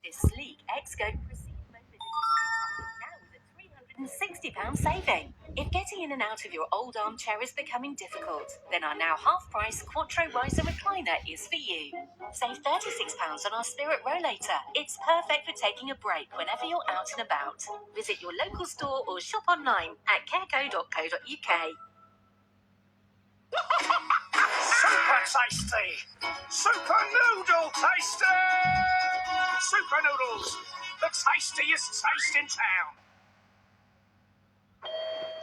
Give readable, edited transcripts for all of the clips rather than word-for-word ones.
This sleek X-Go Prestige mobility scooter now with a £360 saving. If getting in and out of your old armchair is becoming difficult, then our now half-price Quattro Riser recliner is for you. Save £36 on our Spirit Rollator. It's perfect for taking a break whenever you're out and about. Visit your local store or shop online at careco.co.uk. Super tasty! Super noodle tasty! Super noodles, the tastiest taste in town.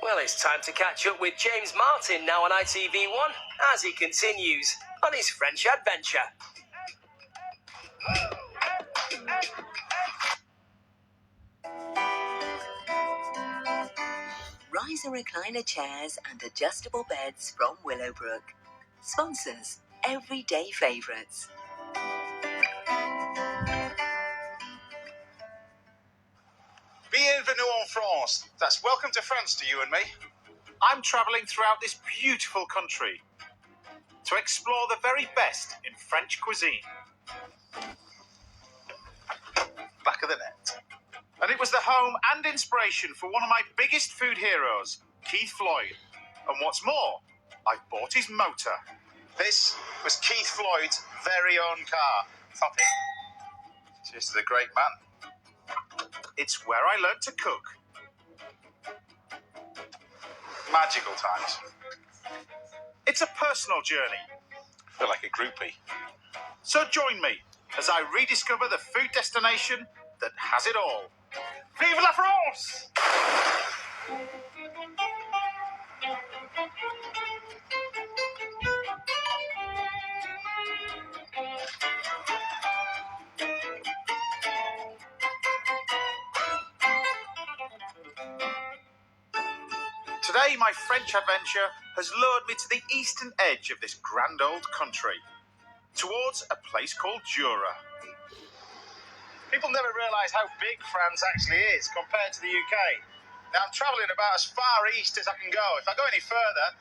Well, it's time to catch up with James Martin now on ITV1 as he continues on his French adventure. Riser recliner chairs and adjustable beds from Willowbrook. Sponsors, everyday favourites. Bienvenue en France. That's welcome to France to you and me. I'm travelling throughout this beautiful country to explore the very best in French cuisine. Back of the net. And it was the home and inspiration for one of my biggest food heroes, Keith Floyd. And what's more, I bought his motor. This was Keith Floyd's very own car. Top it. Cheers to the great man. It's where I learned to cook. Magical times. It's a personal journey. I feel like a groupie. So join me as I rediscover the food destination that has it all. Vive la France! Today, my French adventure has lured me to the eastern edge of this grand old country, towards a place called Jura. People never realise how big France actually is compared to the UK. Now, I'm travelling about as far east as I can go. If I go any further,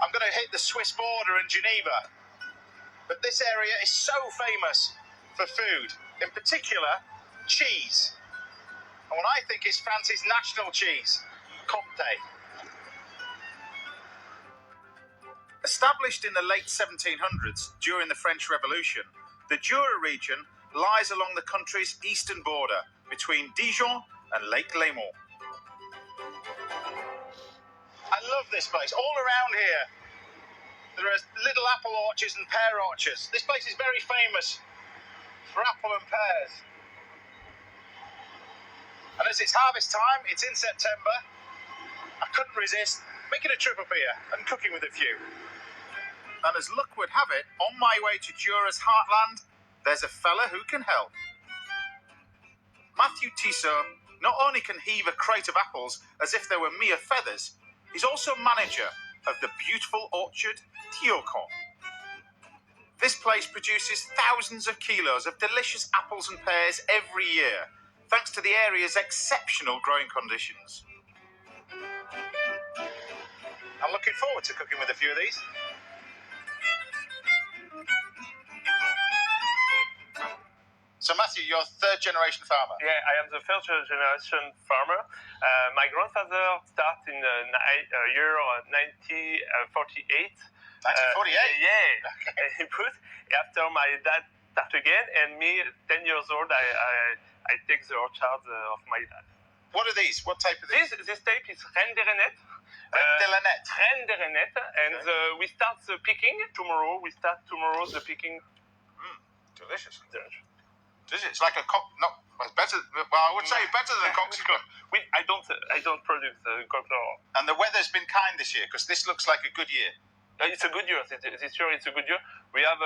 I'm going to hit the Swiss border in Geneva. But this area is so famous for food, in particular, cheese. And what I think is France's national cheese, Comté. Established in the late 1700s during the French Revolution, the Jura region lies along the country's eastern border between Dijon and Lake Léman. I love this place. All around here, there are little apple orchards and pear orchards. This place is very famous for apple and pears. And as it's harvest time, it's in September, I couldn't resist making a trip up here and cooking with a few. And as luck would have it, on my way to Jura's heartland, there's a fella who can help. Matthew Tissot not only can heave a crate of apples as if they were mere feathers, he's also manager of the beautiful orchard Thiaucourt. This place produces thousands of kilos of delicious apples and pears every year, thanks to the area's exceptional growing conditions. I'm looking forward to cooking with a few of these. So Matthew, you're a third generation farmer. Yeah, I am the first generation farmer. My grandfather started in the year 1948. 1948? Yeah. Okay. He put after my dad started again, and me, 10 years old, I take the orchard of my dad. What are these? What type of these? This type is Reine de Renette. Reine de Renette, and Okay. we start the picking tomorrow. We start tomorrow the picking. Delicious. It's like a cock. No, it's better. Well, I would say better than cocktail. I don't produce cocktail. And the weather's been kind this year because this looks like a good year. It's a good year. This year it's a good year. We have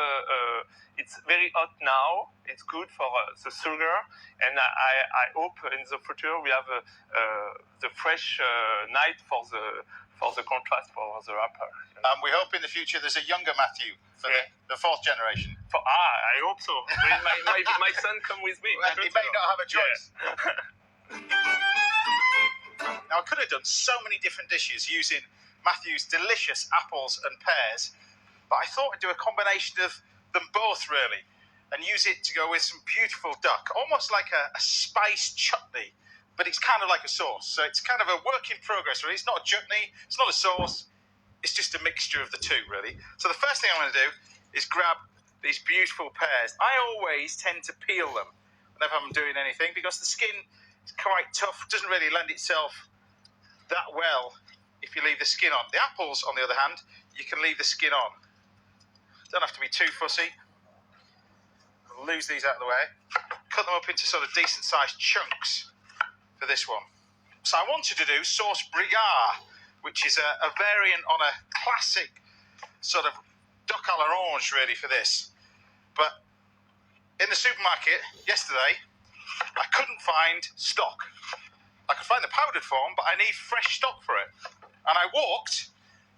it's very hot now. It's good for the sugar, and I hope in the future we have the fresh night for the contrast for the wrapper. And we hope in the future there's a younger Matthew for the fourth generation. I hope so. When my son come with me. Well, he may not have a choice. Yeah. Now, I could have done so many different dishes using Matthew's delicious apples and pears, but I thought I'd do a combination of them both, really. and use it to go with some beautiful duck, almost like a spice chutney, but it's kind of like a sauce. So it's kind of a work in progress, really. It's not a chutney, it's not a sauce, it's just a mixture of the two, really. So the first thing I'm going to do is grab these beautiful pears. I always tend to peel them whenever I'm doing anything because the skin is quite tough, doesn't really lend itself that well if you leave the skin on. The apples, on the other hand, you can leave the skin on. Don't have to be too fussy. I'll lose these out of the way. Cut them up into sort of decent sized chunks for this one. So I wanted to do sauce brigade, which is a variant on a classic sort of duck à l'orange, really, for this. But in the supermarket yesterday, I couldn't find stock. I could find the powdered form, but I need fresh stock for it. And I walked,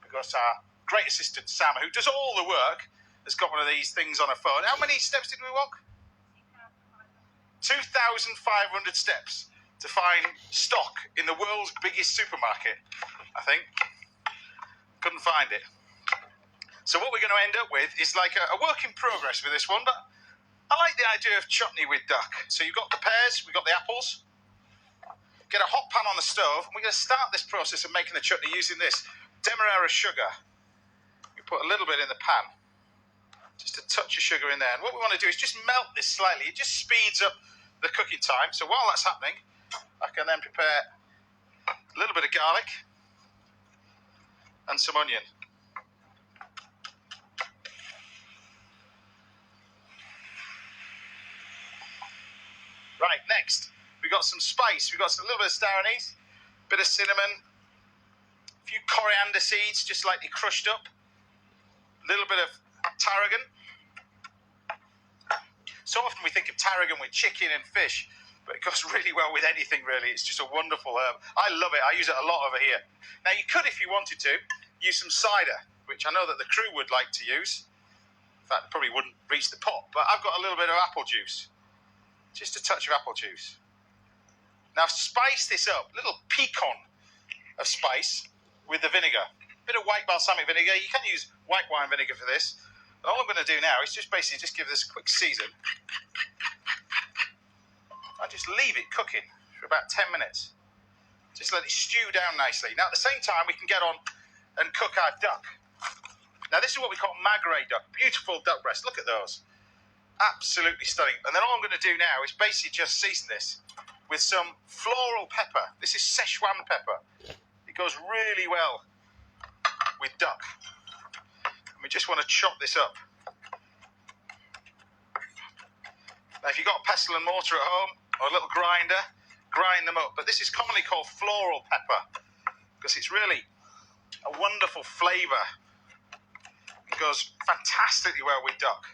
because our great assistant, Sam, who does all the work, has got one of these things on her phone. How many steps did we walk? 2,500 steps to find stock in the world's biggest supermarket, I think. Couldn't find it. So what we're going to end up with is like a work in progress with this one, but I like the idea of chutney with duck. So you've got the pears, we've got the apples. Get a hot pan on the stove, and we're going to start this process of making the chutney using this demerara sugar. We put a little bit in the pan, just a touch of sugar in there. And what we want to do is just melt this slightly. It just speeds up the cooking time. So while that's happening, I can then prepare a little bit of garlic and some onion. Right, next, we've got some spice. We've got a little bit of star anise, a bit of cinnamon, a few coriander seeds, just lightly crushed up, a little bit of tarragon. So often we think of tarragon with chicken and fish, but it goes really well with anything, really. It's just a wonderful herb. I love it. I use it a lot over here. Now, you could, if you wanted to, use some cider, which I know that the crew would like to use. In fact, it probably wouldn't reach the pot, but I've got a little bit of apple juice. Just a touch of apple juice. Now spice this up, a little pecan of spice with the vinegar. A bit of white balsamic vinegar. You can use white wine vinegar for this. But all I'm going to do now is just basically just give this a quick season. I just leave it cooking for about 10 minutes. Just let it stew down nicely. Now at the same time we can get on and cook our duck. Now this is what we call magret duck. Beautiful duck breast. Look at those. Absolutely stunning. And then all I'm going to do now is basically just season this with some floral pepper. This is Szechuan pepper. It goes really well with duck. And we just want to chop this up. Now if you've got a pestle and mortar at home or a little grinder, grind them up. But this is commonly called floral pepper because it's really a wonderful flavour. It goes fantastically well with duck.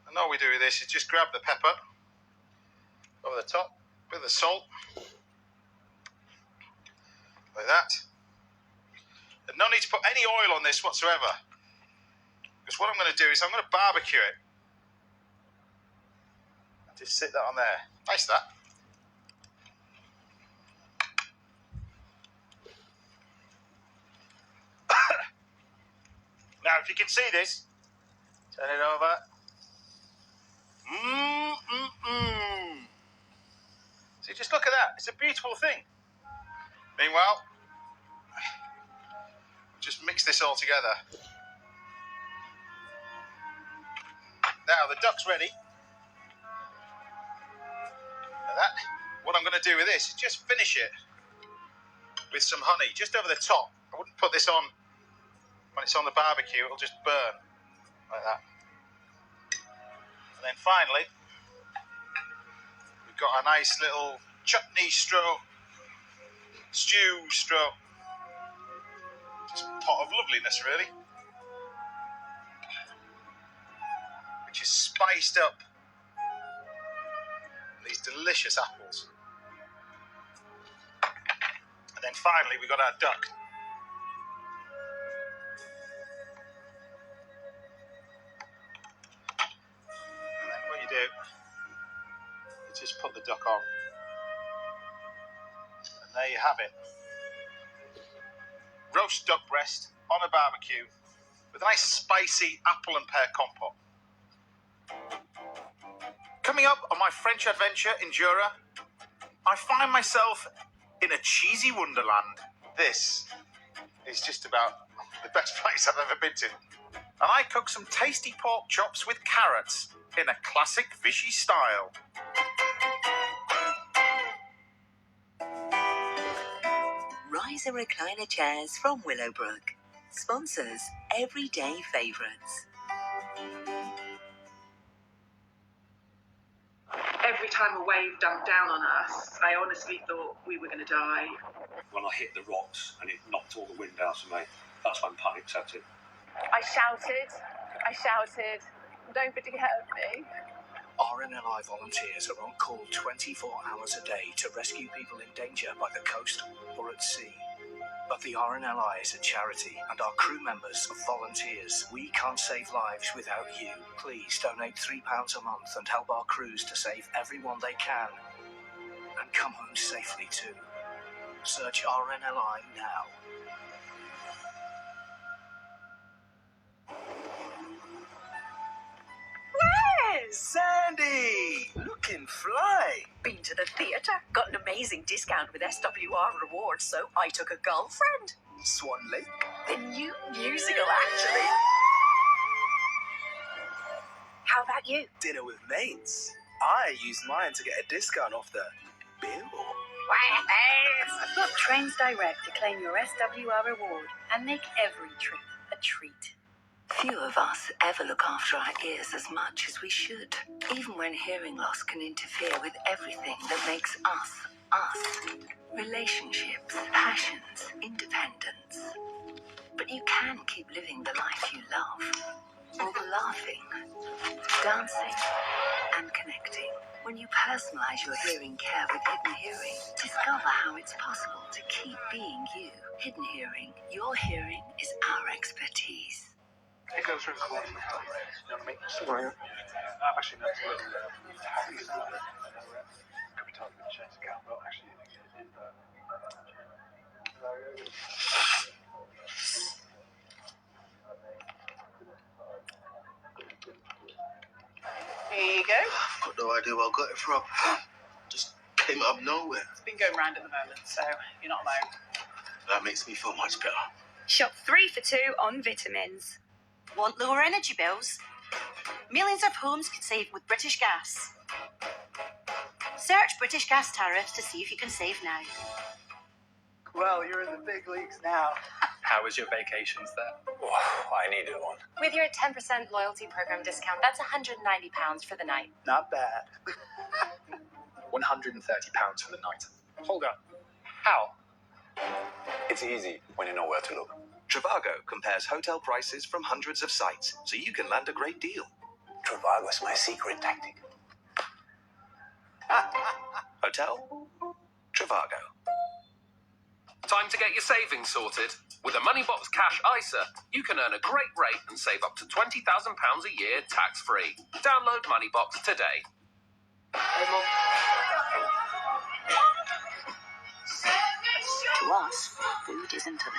And all we do with this is just grab the pepper over the top, a bit of the salt, like that. And no need to put any oil on this whatsoever, because what I'm going to do is I'm going to barbecue it. Just sit that on there. Nice that. Now, if you can see this, turn it over. See, just look at that. It's a beautiful thing. Meanwhile, just mix this all together. Now, the duck's ready. Like that. What I'm going to do with this is just finish it with some honey, just over the top. I wouldn't put this on when it's on the barbecue. It'll just burn like that. And then finally, we've got a nice little chutney stroke, stew stroke, just pot of loveliness, really, which is spiced up with these delicious apples. And then finally, we've got our duck. Do you just put the duck on, and there you have it. Roast duck breast on a barbecue with a nice spicy apple and pear compote. Coming up on my French adventure in Jura, I find myself in a cheesy wonderland. This is just about the best place I've ever been to. And I cook some tasty pork chops with carrots in a classic Vichy style. Riser recliner chairs from Willowbrook. Sponsors everyday favourites. Every time a wave dumped down on us, I honestly thought we were going to die. When I hit the rocks and it knocked all the wind out of me, that's when panic set in. I shouted, nobody help me. RNLI volunteers are on call 24 hours a day to rescue people in danger by the coast or at sea. But the RNLI is a charity and our crew members are volunteers. We can't save lives without you. Please donate £3 a month and help our crews to save everyone they can. And come home safely too. Search RNLI now. Sandy! Looking fly! Been to the theatre, got an amazing discount with SWR rewards, so I took a girlfriend. Swan Lake? The new musical, actually. How about you? Dinner with mates. I used mine to get a discount off the bill. Book Trains Direct to claim your SWR reward and make every trip a treat. Few of us ever look after our ears as much as we should, even when hearing loss can interfere with everything that makes us, us. Relationships, passions, independence. But you can keep living the life you love. All the laughing, dancing, and connecting. When you personalize your hearing care with Hidden Hearing, discover how it's possible to keep being you. Hidden Hearing, your hearing is our expertise. It goes through the corner. You know what I mean? Sorry. Actually, no, it's a little could be talking about change account, but actually, Here you go. I've got no idea where I got it from. Just came out of nowhere. It's been going round at the moment, so you're not alone. That makes me feel much better. Shop 3 for 2 on vitamins. Want lower energy bills? Millions of homes could save with British Gas. Search British Gas tariffs to see if you can save now. Well, you're in the big leagues now. How was your vacations there? oh, I needed one. With your 10% loyalty program discount, that's £190 for the night. Not bad. £130 for the night. Hold up. How? It's easy when you know where to look. Trivago compares hotel prices from hundreds of sites, so you can land a great deal. Trivago's my secret tactic. Hotel? Trivago. Time to get your savings sorted. With a Moneybox Cash ISA, you can earn a great rate and save up to £20,000 a year tax-free. Download Moneybox today. To us, food isn't a